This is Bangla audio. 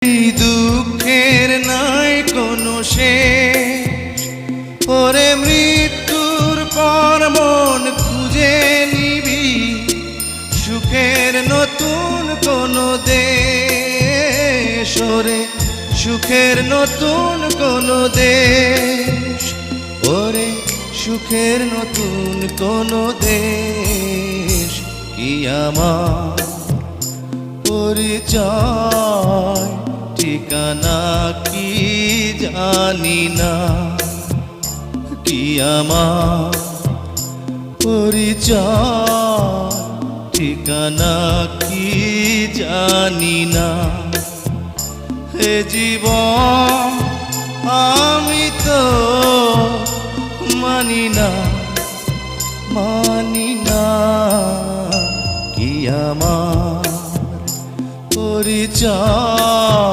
এই দুঃখের নাই কোনো শেষ, ওরে মৃত্যুর পর মন খুঁজে নিবি সুখের নতুন কোনো দেশ, ওরে সুখের নতুন কোনো দেশ, ওরে সুখের নতুন কোনো দেশ। কি আমার পরিচয় ঠিকানা কি জানি না, কি আমার পরিচয় ঠিকানা কি জানি না। হে জীবন আমি তো মানি না, মানি না, কি আমার পরিচয়।